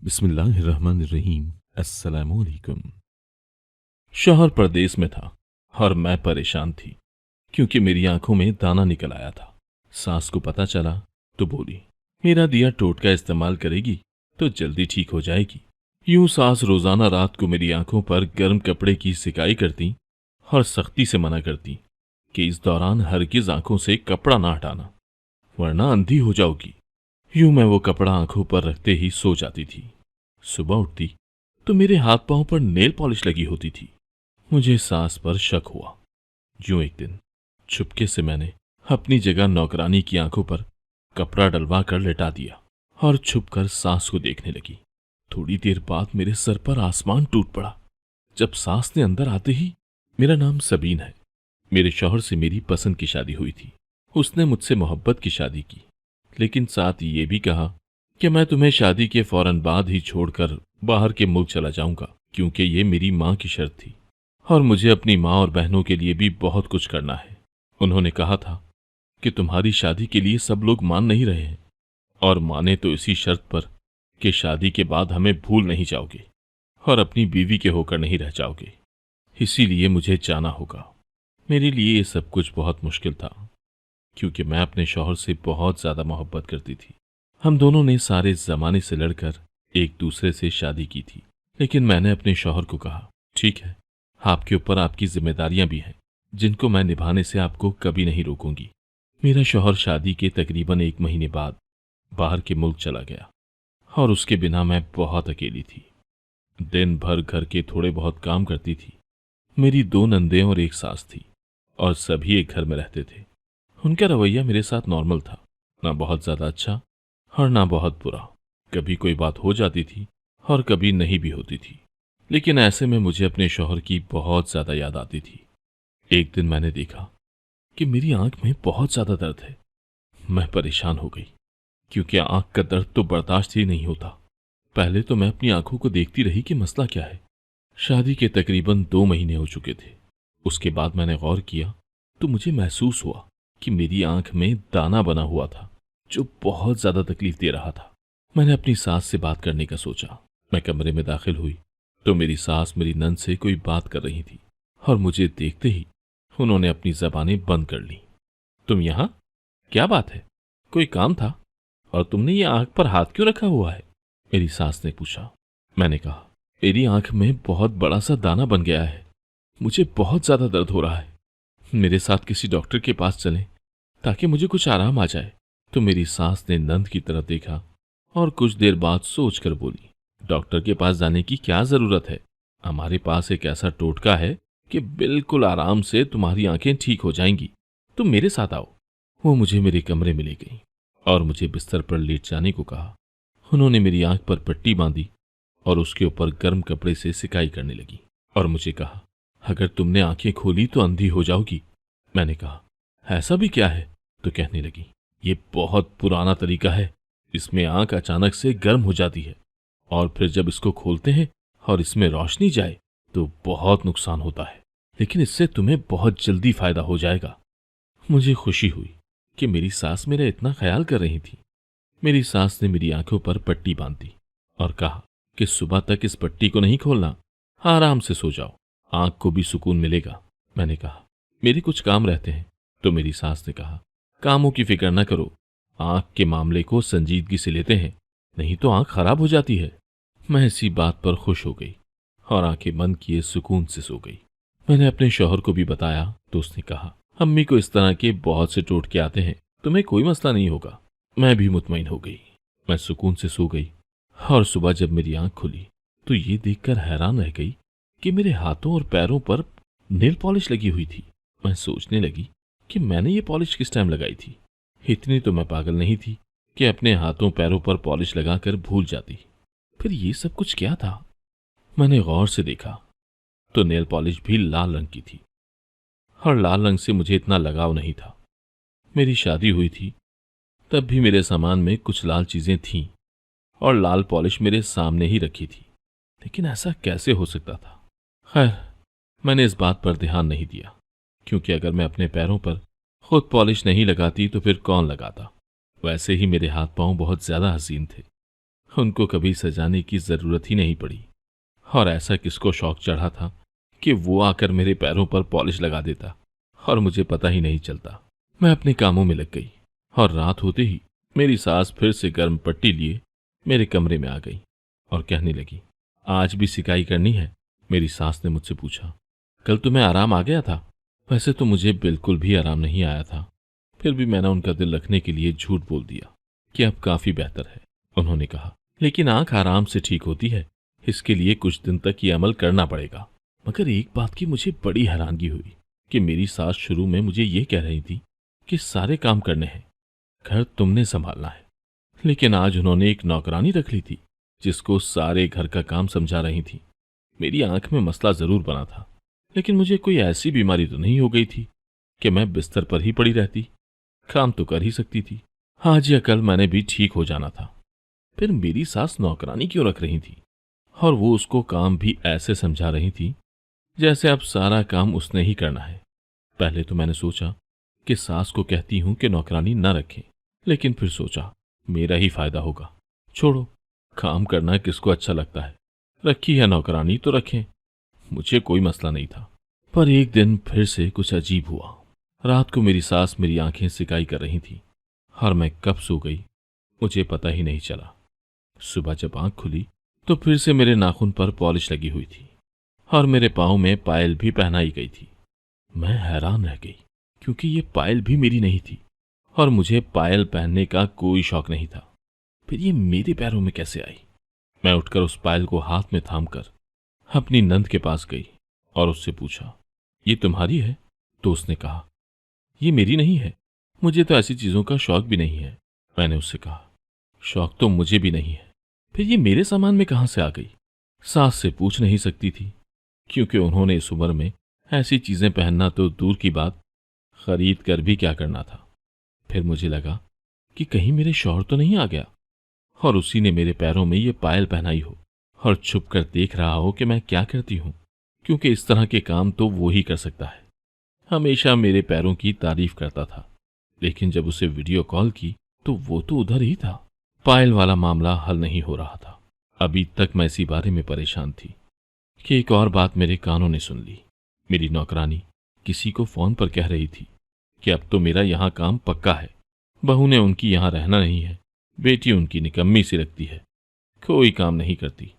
बिस्मिल्लाहिर्रहमानिर्रहीम। अस्सलामुअलैकुम। शहर परदेस में था और मैं परेशान थी क्योंकि मेरी आंखों में दाना निकल आया था। सास को पता चला तो बोली, मेरा दिया टोटका इस्तेमाल करेगी तो जल्दी ठीक हो जाएगी। यूं सास रोजाना रात को मेरी आंखों पर गर्म कपड़े की सिकाई करती और सख्ती से मना करती कि इस दौरान हरगिज आंखों से कपड़ा ना हटाना वरना अंधी हो जाओगी। यूं मैं वो कपड़ा आंखों पर रखते ही सो जाती थी। सुबह उठती तो मेरे हाथ पांव पर नेल पॉलिश लगी होती थी। मुझे सास पर शक हुआ। यूं एक दिन चुपके से मैंने अपनी जगह नौकरानी की आंखों पर कपड़ा डलवा कर लेटा दिया और छुपकर सास को देखने लगी। थोड़ी देर बाद मेरे सर पर आसमान टूट पड़ा जब सास ने अंदर आते ही, मेरा नाम सबीन है, मेरे शौहर से मेरी पसंद की शादी हुई थी। उसने मुझसे मोहब्बत की शादी की, लेकिन साथ ये भी कहा कि मैं तुम्हें शादी के फौरन बाद ही छोड़कर बाहर के मुल्क चला जाऊंगा, क्योंकि ये मेरी माँ की शर्त थी और मुझे अपनी माँ और बहनों के लिए भी बहुत कुछ करना है। उन्होंने कहा था कि तुम्हारी शादी के लिए सब लोग मान नहीं रहे हैं और माने तो इसी शर्त पर कि शादी के बाद हमें भूल नहीं जाओगे और अपनी बीवी के होकर नहीं रह जाओगे। इसीलिए मुझे जाना होगा। मेरे लिए ये सब कुछ बहुत मुश्किल था क्योंकि मैं अपने शौहर से बहुत ज्यादा मोहब्बत करती थी। हम दोनों ने सारे जमाने से लड़कर एक दूसरे से शादी की थी, लेकिन मैंने अपने शौहर को कहा, ठीक है, आपके ऊपर आपकी जिम्मेदारियां भी हैं जिनको मैं निभाने से आपको कभी नहीं रोकूंगी। मेरा शौहर शादी के तकरीबन 1 महीने बाद बाहर के मुल्क चला गया और उसके बिना मैं बहुत अकेली थी। दिन भर घर के थोड़े बहुत काम करती थी। मेरी 2 नंदें और एक सास थी और सभी एक घर में रहते थे। उनका रवैया मेरे साथ नॉर्मल था, ना बहुत ज्यादा अच्छा और ना बहुत बुरा। कभी कोई बात हो जाती थी और कभी नहीं भी होती थी, लेकिन ऐसे में मुझे अपने शौहर की बहुत ज्यादा याद आती थी। एक दिन मैंने देखा कि मेरी आंख में बहुत ज्यादा दर्द है। मैं परेशान हो गई क्योंकि आंख का दर्द तो बर्दाश्त ही नहीं होता। पहले तो मैं अपनी आंखों को देखती रही कि मसला क्या है। शादी के तकरीबन 2 महीने हो चुके थे। उसके बाद मैंने गौर किया तो मुझे महसूस हुआ कि मेरी आंख में दाना बना हुआ था जो बहुत ज्यादा तकलीफ दे रहा था। मैंने अपनी सास से बात करने का सोचा। मैं कमरे में दाखिल हुई तो मेरी सास मेरी नंद से कोई बात कर रही थी और मुझे देखते ही उन्होंने अपनी जबानें बंद कर ली। तुम यहां? क्या बात है? कोई काम था? और तुमने ये आंख पर हाथ क्यों रखा हुआ है? मेरी सास ने पूछा। मैंने कहा, मेरी आंख में बहुत बड़ा सा दाना बन गया है। मुझे बहुत ज्यादा दर्द हो रहा है। मेरे साथ किसी डॉक्टर के पास चलें ताकि मुझे कुछ आराम आ जाए। तो मेरी सास ने नंद की तरफ देखा और कुछ देर बाद सोचकर बोली, डॉक्टर के पास जाने की क्या जरूरत है? हमारे पास एक ऐसा टोटका है कि बिल्कुल आराम से तुम्हारी आंखें ठीक हो जाएंगी। तुम मेरे साथ आओ। वो मुझे मेरे कमरे में ले गई और मुझे बिस्तर पर लेट जाने को कहा। उन्होंने मेरी आंख पर पट्टी बांधी और उसके ऊपर गर्म कपड़े से सिकाई करने लगी और मुझे कहा, अगर तुमने आंखें खोली तो अंधी हो जाओगी। मैंने कहा, ऐसा भी क्या है? तो कहने लगी, ये बहुत पुराना तरीका है। इसमें आंख अचानक से गर्म हो जाती है और फिर जब इसको खोलते हैं और इसमें रोशनी जाए तो बहुत नुकसान होता है, लेकिन इससे तुम्हें बहुत जल्दी फायदा हो जाएगा। मुझे खुशी हुई कि मेरी सास मेरा इतना ख्याल कर रही थी। मेरी सास ने मेरी आंखों पर पट्टी बांध दी और कहा कि सुबह तक इस पट्टी को नहीं खोलना, आराम से सो जाओ, आंख को भी सुकून मिलेगा। मैंने कहा, मेरे कुछ काम रहते हैं। तो मेरी सास ने कहा, कामों की फिक्र न करो, आंख के मामले को संजीदगी से लेते हैं, नहीं तो आंख खराब हो जाती है। मैं इसी बात पर खुश हो गई और आंखें बंद किए सुकून से सो गई। मैंने अपने शौहर को भी बताया तो उसने कहा, अम्मी को इस तरह के बहुत से टोटके आते हैं, तुम्हें कोई मसला नहीं होगा। मैं भी मुतमईन हो गई। मैं सुकून से सो गई और सुबह जब मेरी आंख खुली तो ये देखकर हैरान रह गई कि मेरे हाथों और पैरों पर नेल पॉलिश लगी हुई थी। मैं सोचने लगी कि मैंने ये पॉलिश किस टाइम लगाई थी। इतनी तो मैं पागल नहीं थी कि अपने हाथों पैरों पर पॉलिश लगाकर भूल जाती। फिर ये सब कुछ क्या था? मैंने गौर से देखा तो नेल पॉलिश भी लाल रंग की थी और लाल रंग से मुझे इतना लगाव नहीं था। मेरी शादी हुई थी तब भी मेरे सामान में कुछ लाल चीजें थीं और लाल पॉलिश मेरे सामने ही रखी थी, लेकिन ऐसा कैसे हो सकता था? खैर, मैंने इस बात पर ध्यान नहीं दिया क्योंकि अगर मैं अपने पैरों पर खुद पॉलिश नहीं लगाती तो फिर कौन लगाता। वैसे ही मेरे हाथ पांव बहुत ज्यादा हसीन थे। उनको कभी सजाने की जरूरत ही नहीं पड़ी। और ऐसा किसको शौक चढ़ा था कि वो आकर मेरे पैरों पर पॉलिश लगा देता और मुझे पता ही नहीं चलता। मैं अपने कामों में लग गई और रात होते ही मेरी सास फिर से गर्म पट्टी लिए मेरे कमरे में आ गई और कहने लगी, आज भी सिकाई करनी है? मेरी सास ने मुझसे पूछा। कल तुम्हें आराम आ गया था? वैसे तो मुझे बिल्कुल भी आराम नहीं आया था, फिर भी मैंने उनका दिल रखने के लिए झूठ बोल दिया कि अब काफी बेहतर है। उन्होंने कहा, लेकिन आंख आराम से ठीक होती है, इसके लिए कुछ दिन तक ये अमल करना पड़ेगा। मगर एक बात की मुझे बड़ी हैरानगी हुई कि मेरी सास शुरू में मुझे ये कह रही थी कि सारे काम करने हैं, घर तुमने संभालना है, लेकिन आज उन्होंने एक नौकरानी रख ली थी जिसको सारे घर का काम समझा रही थी। मेरी आंख में मसला जरूर बना था, लेकिन मुझे कोई ऐसी बीमारी तो नहीं हो गई थी कि मैं बिस्तर पर ही पड़ी रहती। काम तो कर ही सकती थी। आज या कल मैंने भी ठीक हो जाना था। फिर मेरी सास नौकरानी क्यों रख रही थी? और वो उसको काम भी ऐसे समझा रही थी जैसे अब सारा काम उसने ही करना है। पहले तो मैंने सोचा कि सास को कहती हूं कि नौकरानी न रखें, लेकिन फिर सोचा मेरा ही फायदा होगा। छोड़ो, काम करना किसको अच्छा लगता है, रखी है नौकरानी तो रखें, मुझे कोई मसला नहीं था। पर एक दिन फिर से कुछ अजीब हुआ। रात को मेरी सास मेरी आंखें सिकाई कर रही थी और मैं कब सो गई मुझे पता ही नहीं चला। सुबह जब आंख खुली तो फिर से मेरे नाखून पर पॉलिश लगी हुई थी और मेरे पाँव में पायल भी पहनाई गई थी। मैं हैरान रह गई क्योंकि ये पायल भी मेरी नहीं थी और मुझे पायल पहनने का कोई शौक नहीं था। फिर ये मेरे पैरों में कैसे आई? मैं उठकर उस पायल को हाथ में थामकर अपनी नंद के पास गई और उससे पूछा, ये तुम्हारी है? तो उसने कहा, ये मेरी नहीं है, मुझे तो ऐसी चीजों का शौक भी नहीं है। मैंने उससे कहा, शौक तो मुझे भी नहीं है, फिर ये मेरे सामान में कहां से आ गई? सास से पूछ नहीं सकती थी क्योंकि उन्होंने इस उम्र में ऐसी चीजें पहनना तो दूर की बात, खरीद कर भी क्या करना था। फिर मुझे लगा कि कहीं मेरे शौहर तो नहीं आ गया और उसी ने मेरे पैरों में ये पायल पहनाई हो और छुप कर देख रहा हो कि मैं क्या करती हूं, क्योंकि इस तरह के काम तो वो ही कर सकता है। हमेशा मेरे पैरों की तारीफ करता था, लेकिन जब उसे वीडियो कॉल की तो वो तो उधर ही था। पायल वाला मामला हल नहीं हो रहा था। अभी तक मैं इसी बारे में परेशान थी कि एक और बात मेरे कानों ने सुन ली। मेरी नौकरानी किसी को फोन पर कह रही थी कि अब तो मेरा यहाँ काम पक्का है, बहू ने उनकी यहाँ रहना नहीं है, बेटी उनकी निकम्मी सी लगती है, कोई काम नहीं करती,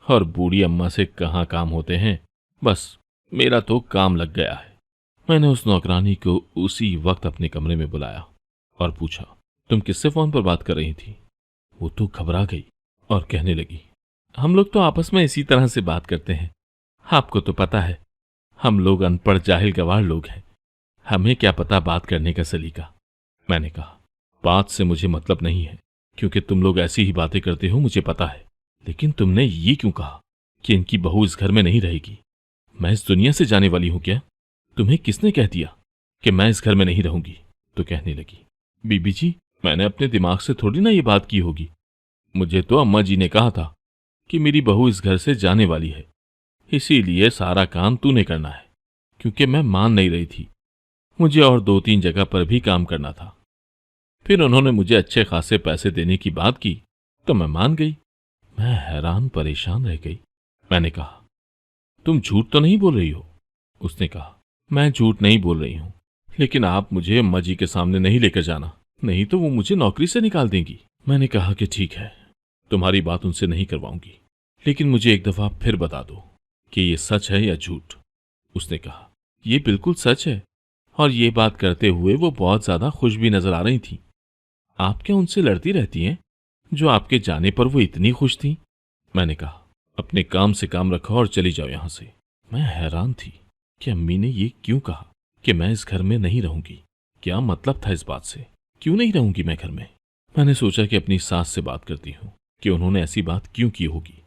और बूढ़ी अम्मा से कहाँ काम होते हैं, बस मेरा तो काम लग गया है। मैंने उस नौकरानी को उसी वक्त अपने कमरे में बुलाया और पूछा, तुम किससे फोन पर बात कर रही थी? वो तो घबरा गई और कहने लगी, हम लोग तो आपस में इसी तरह से बात करते हैं, आपको तो पता है हम लोग अनपढ़ जाहिल गवार लोग हैं, हमें क्या पता बात करने का सलीका। मैंने कहा, बात से मुझे मतलब नहीं है, क्योंकि तुम लोग ऐसी ही बातें करते हो मुझे पता है, लेकिन तुमने ये क्यों कहा कि इनकी बहू इस घर में नहीं रहेगी? मैं इस दुनिया से जाने वाली हूं क्या? तुम्हें किसने कह दिया कि मैं इस घर में नहीं रहूंगी? तो कहने लगी, बीबी जी, मैंने अपने दिमाग से थोड़ी ना ये बात की होगी, मुझे तो अम्मा जी ने कहा था कि मेरी बहू इस घर से जाने वाली है, इसीलिए सारा काम तूने करना है, क्योंकि मैं मान नहीं रही थी, मुझे और 2-3 जगह पर भी काम करना था। फिर उन्होंने मुझे अच्छे खासे पैसे देने की बात की तो मैं मान गई। मैं हैरान परेशान रह गई। मैंने कहा, तुम झूठ तो नहीं बोल रही हो? उसने कहा, मैं झूठ नहीं बोल रही हूं, लेकिन आप मुझे अम्मा जी के सामने नहीं लेकर जाना, नहीं तो वो मुझे नौकरी से निकाल देंगी। मैंने कहा कि ठीक है, तुम्हारी बात उनसे नहीं करवाऊंगी, लेकिन मुझे एक दफा फिर बता दो कि ये सच है या झूठ। उसने कहा, ये बिल्कुल सच है, और ये बात करते हुए वो बहुत ज्यादा खुश भी नजर आ रही थी। आप क्या उनसे लड़ती रहती हैं जो आपके जाने पर वो इतनी खुश थी? मैंने कहा, अपने काम से काम रखो और चली जाओ यहां से। मैं हैरान थी कि अम्मी ने ये क्यों कहा कि मैं इस घर में नहीं रहूंगी। क्या मतलब था इस बात से? क्यों नहीं रहूंगी मैं घर में? मैंने सोचा कि अपनी सास से बात करती हूँ कि उन्होंने ऐसी बात क्यों की होगी।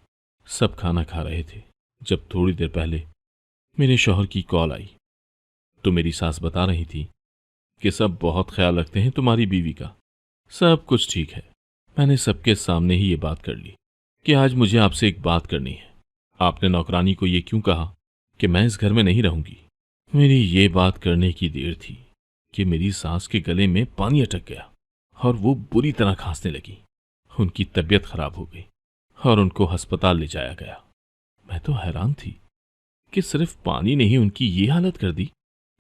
सब खाना खा रहे थे जब थोड़ी देर पहले मेरे शौहर की कॉल आई तो मेरी सास बता रही थी कि सब बहुत ख्याल रखते हैं तुम्हारी बीवी का, सब कुछ ठीक है। मैंने सबके सामने ही ये बात कर ली कि आज मुझे आपसे एक बात करनी है। आपने नौकरानी को ये क्यों कहा कि मैं इस घर में नहीं रहूंगी? मेरी ये बात करने की देर थी कि मेरी सास के गले में पानी अटक गया और वो बुरी तरह खांसने लगी। उनकी तबीयत खराब हो गई और उनको अस्पताल ले जाया गया। मैं तो हैरान थी कि सिर्फ पानी ने ही उनकी ये हालत कर दी।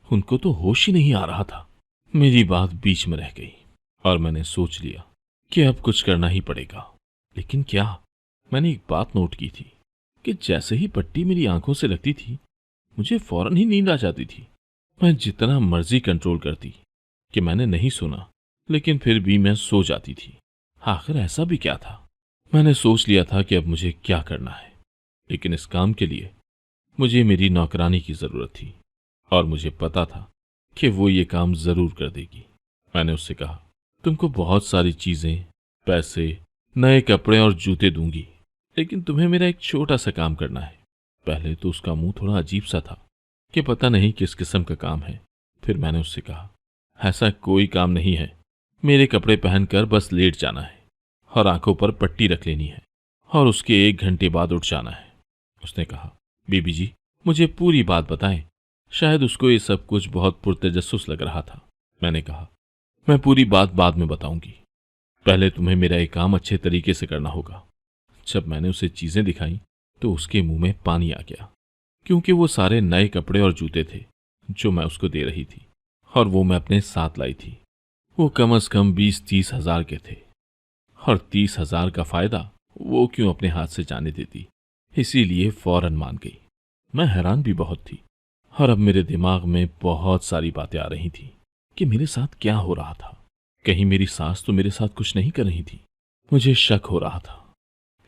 उनको तो होश ही नहीं आ रहा था। मेरी बात बीच में रह गई और मैंने सोच लिया कि अब कुछ करना ही पड़ेगा। लेकिन क्या? मैंने एक बात नोट की थी कि जैसे ही पट्टी मेरी आंखों से लगती थी, मुझे फौरन ही नींद आ जाती थी। मैं जितना मर्जी कंट्रोल करती कि मैंने नहीं सुना, लेकिन फिर भी मैं सो जाती थी। आखिर ऐसा भी क्या था? मैंने सोच लिया था कि अब मुझे क्या करना है, लेकिन इस काम के लिए मुझे मेरी नौकरानी की जरूरत थी और मुझे पता था कि वो ये काम जरूर कर देगी। मैंने उससे कहा, तुमको बहुत सारी चीजें, पैसे, नए कपड़े और जूते दूंगी, लेकिन तुम्हें मेरा एक छोटा सा काम करना है। पहले तो उसका मुंह थोड़ा अजीब सा था कि पता नहीं किस किस्म का काम है। फिर मैंने उससे कहा, ऐसा कोई काम नहीं है, मेरे कपड़े पहनकर बस लेट जाना है और आंखों पर पट्टी रख लेनी है और उसके 1 घंटे बाद उठ जाना है। उसने कहा, बीबी जी, मुझे पूरी बात बताएं। शायद उसको ये सब कुछ बहुत पुरतजस्सुस लग रहा था। मैंने कहा, मैं पूरी बात बाद में बताऊंगी, पहले तुम्हें मेरा ये काम अच्छे तरीके से करना होगा। जब मैंने उसे चीजें दिखाई तो उसके मुंह में पानी आ गया, क्योंकि वो सारे नए कपड़े और जूते थे जो मैं उसको दे रही थी और वो मैं अपने साथ लाई थी। वो कम से कम 20-30 हजार के थे और 30 हजार का फायदा वो क्यों अपने हाथ से जाने देती। इसीलिए फौरन मान गई। मैं हैरान भी बहुत थी और अब मेरे दिमाग में बहुत सारी बातें आ रही थी कि मेरे साथ क्या हो रहा था। कहीं मेरी सास तो मेरे साथ कुछ नहीं कर रही थी। मुझे शक हो रहा था,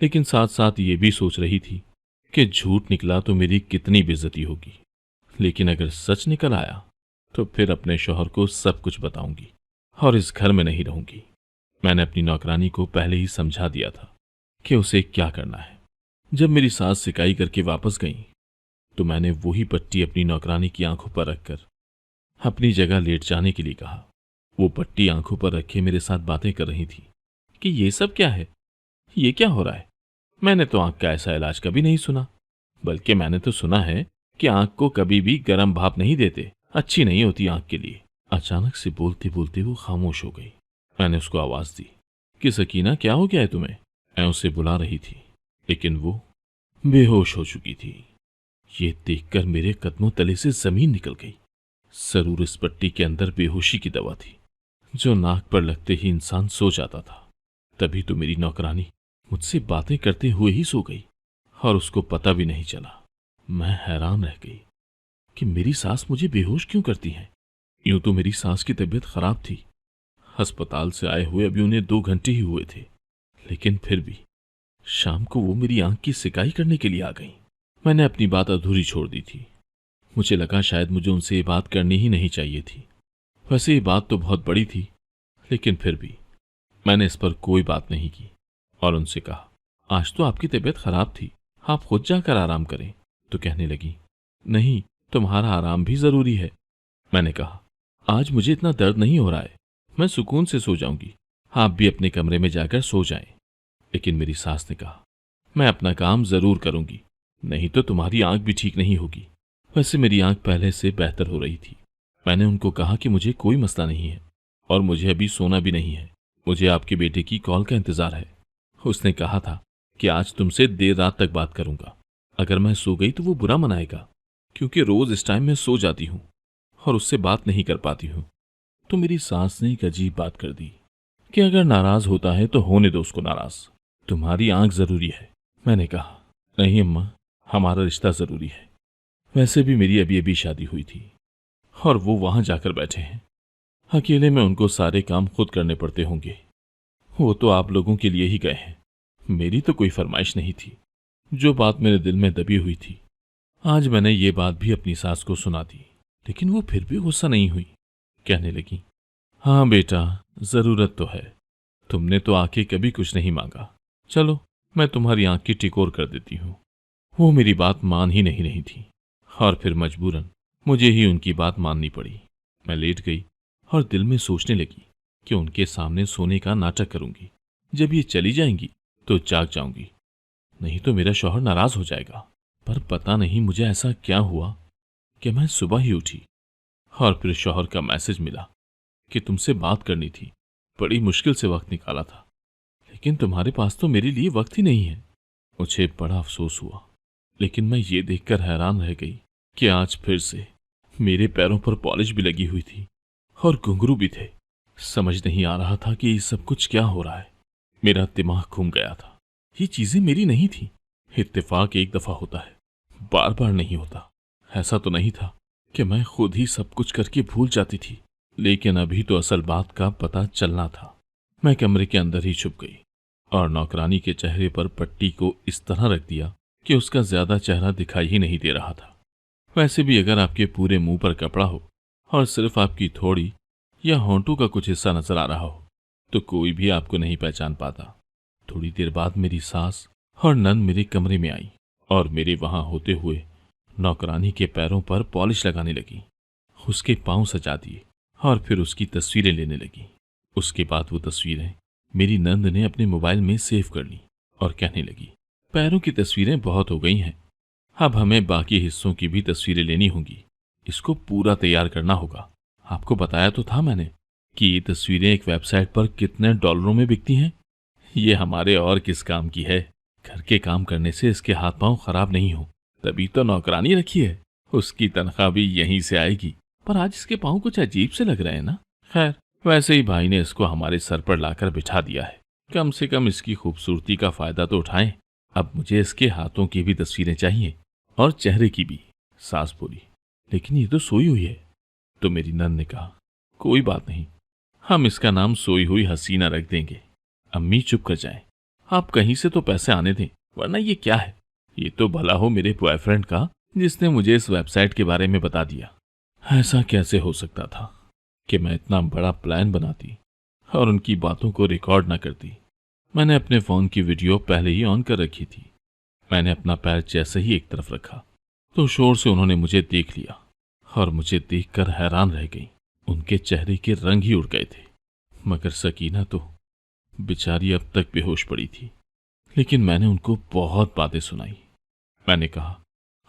लेकिन साथ साथ ये भी सोच रही थी कि झूठ निकला तो मेरी कितनी बेइज्जती होगी, लेकिन अगर सच निकल आया तो फिर अपने शौहर को सब कुछ बताऊंगी और इस घर में नहीं रहूंगी। मैंने अपनी नौकरानी को पहले ही समझा दिया था कि उसे क्या करना है। जब मेरी सास सिकाई करके वापस गई तो मैंने वही पट्टी अपनी नौकरानी की आंखों पर रखकर अपनी जगह लेट जाने के लिए कहा। वो पट्टी आंखों पर रखे मेरे साथ बातें कर रही थी कि ये सब क्या है, ये क्या हो रहा है। मैंने तो आंख का ऐसा इलाज कभी नहीं सुना, बल्कि मैंने तो सुना है कि आंख को कभी भी गर्म भाप नहीं देते, अच्छी नहीं होती आंख के लिए। अचानक से बोलते बोलते वो खामोश हो गई। मैंने उसको आवाज दी कि सकीना, क्या हो गया है तुम्हें? मैं उसे बुला रही थी, लेकिन वो बेहोश हो चुकी थी। ये देखकर मेरे कदमों तले से जमीन निकल गई। जरूर इस पट्टी के अंदर बेहोशी की दवा थी, जो नाक पर लगते ही इंसान सो जाता था। तभी तो मेरी नौकरानी मुझसे बातें करते हुए ही सो गई और उसको पता भी नहीं चला। मैं हैरान रह गई कि मेरी सास मुझे बेहोश क्यों करती है। यूं तो मेरी सास की तबीयत खराब थी। अस्पताल से आए हुए अभी उन्हें 2 घंटे ही हुए थे, लेकिन फिर भी शाम को वो मेरी आंख की सिकाई करने के लिए आ गई। मैंने अपनी बात अधूरी छोड़ दी थी। मुझे लगा शायद मुझे उनसे ये बात करनी ही नहीं चाहिए थी। वैसे ये बात तो बहुत बड़ी थी, लेकिन फिर भी मैंने इस पर कोई बात नहीं की और उनसे कहा, आज तो आपकी तबीयत खराब थी, आप खुद जाकर आराम करें। तो कहने लगी, नहीं, तुम्हारा आराम भी जरूरी है। मैंने कहा, आज मुझे इतना दर्द नहीं हो रहा है, मैं सुकून से सो जाऊंगी, आप भी अपने कमरे में जाकर सो जाएं। लेकिन मेरी सास ने कहा, मैं अपना काम जरूर करूंगी, नहीं तो तुम्हारी आंख भी ठीक नहीं होगी। वैसे मेरी आंख पहले से बेहतर हो रही थी। मैंने उनको कहा कि मुझे कोई मसला नहीं है और मुझे अभी सोना भी नहीं है, मुझे आपके बेटे की कॉल का इंतजार है। उसने कहा था कि आज तुमसे देर रात तक बात करूंगा। अगर मैं सो गई तो वो बुरा मनाएगा, क्योंकि रोज इस टाइम में सो जाती हूँ और उससे बात नहीं कर पाती हूँ। तो मेरी सास ने एक अजीब बात कर दी कि अगर नाराज होता है तो होने दो उसको नाराज, तुम्हारी आंख जरूरी है। मैंने कहा, नहीं अम्मा, हमारा रिश्ता जरूरी है। वैसे भी मेरी अभी अभी शादी हुई थी और वो वहां जाकर बैठे हैं। अकेले में उनको सारे काम खुद करने पड़ते होंगे। वो तो आप लोगों के लिए ही गए हैं, मेरी तो कोई फरमाइश नहीं थी। जो बात मेरे दिल में दबी हुई थी, आज मैंने ये बात भी अपनी सास को सुना दी, लेकिन वो फिर भी गुस्सा नहीं हुई। कहने लगी, हाँ बेटा, जरूरत तो है, तुमने तो आके कभी कुछ नहीं मांगा, चलो मैं तुम्हारी आंख की टिकोर कर देती हूँ। वो मेरी बात मान ही नहीं रही थी और फिर मजबूरन मुझे ही उनकी बात माननी पड़ी। मैं लेट गई और दिल में सोचने लगी कि उनके सामने सोने का नाटक करूंगी। जब ये चली जाएंगी तो जाग जाऊंगी, नहीं तो मेरा शौहर नाराज हो जाएगा। पर पता नहीं मुझे ऐसा क्या हुआ कि मैं सुबह ही उठी और फिर शौहर का मैसेज मिला कि तुमसे बात करनी थी, बड़ी मुश्किल से वक्त निकाला था, लेकिन तुम्हारे पास तो मेरे लिए वक्त ही नहीं है। मुझे बड़ा अफसोस हुआ, लेकिन मैं ये देखकर हैरान रह गई कि आज फिर से मेरे पैरों पर पॉलिश भी लगी हुई थी और घुंघरू भी थे। समझ नहीं आ रहा था कि ये सब कुछ क्या हो रहा है। मेरा दिमाग घूम गया था। ये चीजें मेरी नहीं थी। इत्तेफाक एक दफा होता है, बार बार नहीं होता। ऐसा तो नहीं था कि मैं खुद ही सब कुछ करके भूल जाती थी, लेकिन अभी तो असल बात का पता चलना था। मैं कमरे के अंदर ही छुप गई और नौकरानी के चेहरे पर पट्टी को इस तरह रख दिया कि उसका ज्यादा चेहरा दिखाई ही नहीं दे रहा था। वैसे भी अगर आपके पूरे मुंह पर कपड़ा हो और सिर्फ आपकी थोड़ी या होंठों का कुछ हिस्सा नजर आ रहा हो तो कोई भी आपको नहीं पहचान पाता। थोड़ी देर बाद मेरी सास और नंद मेरे कमरे में आई और मेरे वहां होते हुए नौकरानी के पैरों पर पॉलिश लगाने लगी, उसके पांव सजा दिए और फिर उसकी तस्वीरें लेने लगी। उसके बाद वो तस्वीरें मेरी नंद ने अपने मोबाइल में सेव कर ली और कहने लगी, पैरों की तस्वीरें बहुत हो गई हैं, अब हमें बाकी हिस्सों की भी तस्वीरें लेनी होंगी। इसको पूरा तैयार करना होगा। आपको बताया तो था मैंने कि ये तस्वीरें एक वेबसाइट पर कितने डॉलरों में बिकती हैं। ये हमारे और किस काम की है। घर के काम करने से इसके हाथ पांव खराब नहीं हो, तभी तो नौकरानी रखी है। उसकी तनख्वाह भी यहीं से आएगी। पर आज इसके पांव कुछ अजीब से लग रहे हैं ना। खैर, वैसे ही भाई ने इसको हमारे सर पर लाकर बिठा दिया है। कम से कम इसकी खूबसूरती का फायदा तो उठाएं। अब मुझे इसके हाथों की भी तस्वीरें चाहिए और चेहरे की भी। सास बोली, लेकिन ये तो सोई हुई है। तो मेरी नंद ने कहा, कोई बात नहीं, हम इसका नाम सोई हुई हसीना रख देंगे। अम्मी चुप कर जाएं। आप कहीं से तो पैसे आने दें, वरना ये क्या है। ये तो भला हो मेरे बॉयफ्रेंड का, जिसने मुझे इस वेबसाइट के बारे में बता दिया। ऐसा कैसे हो सकता था कि मैं इतना बड़ा प्लान बनाती और उनकी बातों को रिकॉर्ड ना करती। मैंने अपने फोन की वीडियो पहले ही ऑन कर रखी थी। मैंने अपना पैर जैसे ही एक तरफ रखा तो शोर से उन्होंने मुझे देख लिया और मुझे देखकर हैरान रह गई। उनके चेहरे के रंग ही उड़ गए थे। मगर सकीना तो बेचारी अब तक बेहोश पड़ी थी। लेकिन मैंने उनको बहुत बातें सुनाई। मैंने कहा,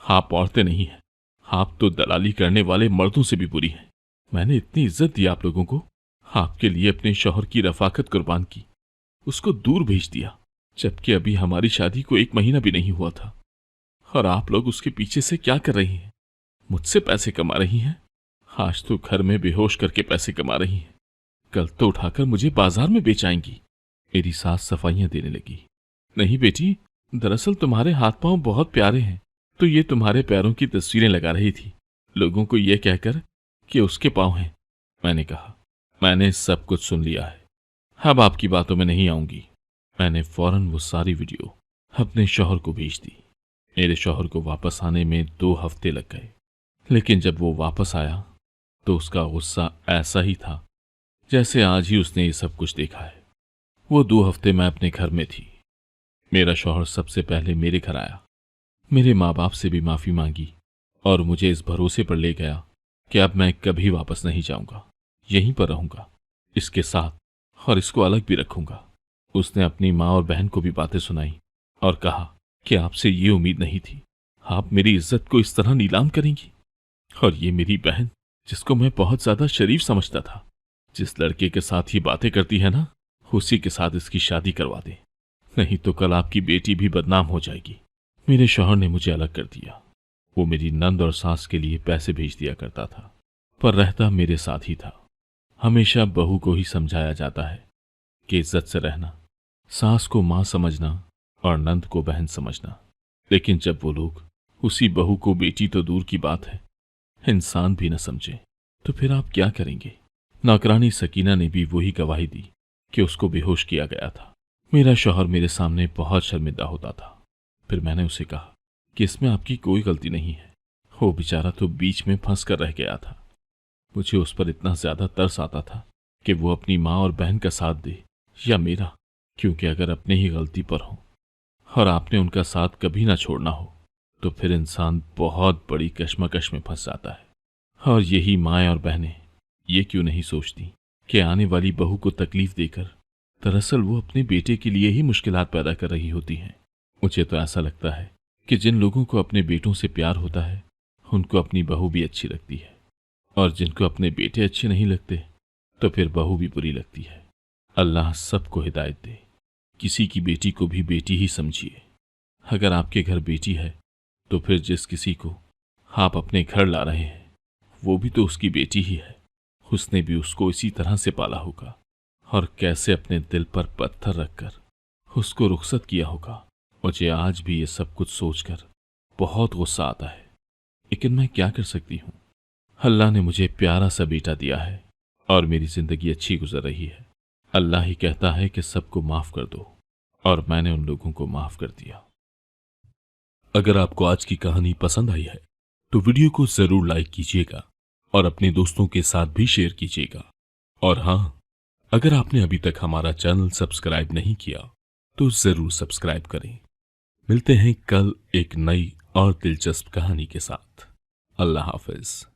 आप औरतें नहीं हैं, आप तो दलाली करने वाले मर्दों से भी बुरी हैं। मैंने इतनी इज्जत दी आप लोगों को, आपके लिए अपने शौहर की रफाकत कुर्बान की, उसको दूर भेज दिया, जबकि अभी हमारी शादी को 1 महीना भी नहीं हुआ था। और आप लोग उसके पीछे से क्या कर रही हैं? मुझसे पैसे कमा रही हैं। आज तो घर में बेहोश करके पैसे कमा रही हैं, कल तो उठाकर मुझे बाजार में बेच आएंगी। मेरी सास सफाइयां देने लगी। नहीं बेटी, दरअसल तुम्हारे हाथ पांव बहुत प्यारे हैं, तो ये तुम्हारे पैरों की तस्वीरें लगा रही थी, लोगों को यह कहकर कि उसके पांव हैं। मैंने कहा, मैंने सब कुछ सुन लिया है, अब आपकी बातों में नहीं आऊंगी। मैंने फौरन वो सारी वीडियो अपने शौहर को भेज दी। मेरे शौहर को वापस आने में 2 हफ्ते लग गए, लेकिन जब वो वापस आया तो उसका गुस्सा ऐसा ही था जैसे आज ही उसने ये सब कुछ देखा है। वो 2 हफ्ते मैं अपने घर में थी। मेरा शौहर सबसे पहले मेरे घर आया, मेरे माँ बाप से भी माफी मांगी और मुझे इस भरोसे पर ले गया कि अब मैं कभी वापस नहीं जाऊंगा, यहीं पर रहूंगा इसके साथ, और इसको अलग भी रखूंगा। उसने अपनी माँ और बहन को भी बातें सुनाई और कहा कि आपसे ये उम्मीद नहीं थी, आप मेरी इज्जत को इस तरह नीलाम करेंगी। और ये मेरी बहन, जिसको मैं बहुत ज्यादा शरीफ समझता था, जिस लड़के के साथ ये बातें करती है ना, उसी के साथ इसकी शादी करवा दे, नहीं तो कल आपकी बेटी भी बदनाम हो जाएगी। मेरे शौहर ने मुझे अलग कर दिया। वो मेरी नंद और सास के लिए पैसे भेज दिया करता था, पर रहता मेरे साथ ही था। हमेशा बहू को ही समझाया जाता है कि इज्जत से रहना, सास को मां समझना और नंद को बहन समझना। लेकिन जब वो लोग उसी बहू को बेटी तो दूर की बात है, इंसान भी न समझे, तो फिर आप क्या करेंगे। नौकरानी सकीना ने भी वही गवाही दी कि उसको बेहोश किया गया था। मेरा शौहर मेरे सामने बहुत शर्मिंदा होता था। फिर मैंने उसे कहा कि इसमें आपकी कोई गलती नहीं है, वो बेचारा तो बीच में फंस कर रह गया था। मुझे उस पर इतना ज्यादा तरस आता था कि वो अपनी माँ और बहन का साथ दे या मेरा, क्योंकि अगर अपने ही गलती पर हो और आपने उनका साथ कभी ना छोड़ना हो तो फिर इंसान बहुत बड़ी कश्मकश में फंस जाता है। और यही माएँ और बहनें ये क्यों नहीं सोचती कि आने वाली बहू को तकलीफ देकर दरअसल वो अपने बेटे के लिए ही मुश्किलात पैदा कर रही होती हैं। मुझे तो ऐसा लगता है कि जिन लोगों को अपने बेटों से प्यार होता है उनको अपनी बहू भी अच्छी लगती है, और जिनको अपने बेटे अच्छे नहीं लगते तो फिर बहू भी बुरी लगती है। अल्लाह सबको हिदायत दे। किसी की बेटी को भी बेटी ही समझिए। अगर आपके घर बेटी है तो फिर जिस किसी को आप अपने घर ला रहे हैं वो भी तो उसकी बेटी ही है। उसने भी उसको इसी तरह से पाला होगा और कैसे अपने दिल पर पत्थर रखकर उसको रुखसत किया होगा। मुझे आज भी ये सब कुछ सोचकर बहुत गुस्सा आता है, लेकिन मैं क्या कर सकती हूँ। अल्लाह ने मुझे प्यारा सा बेटा दिया है और मेरी जिंदगी अच्छी गुजर रही है। अल्लाह ही कहता है कि सबको माफ कर दो और मैंने उन लोगों को माफ कर दिया। अगर आपको आज की कहानी पसंद आई है तो वीडियो को जरूर लाइक कीजिएगा और अपने दोस्तों के साथ भी शेयर कीजिएगा। और हाँ, अगर आपने अभी तक हमारा चैनल सब्सक्राइब नहीं किया तो जरूर सब्सक्राइब करें। मिलते हैं कल एक नई और दिलचस्प कहानी के साथ। अल्लाह हाफिज।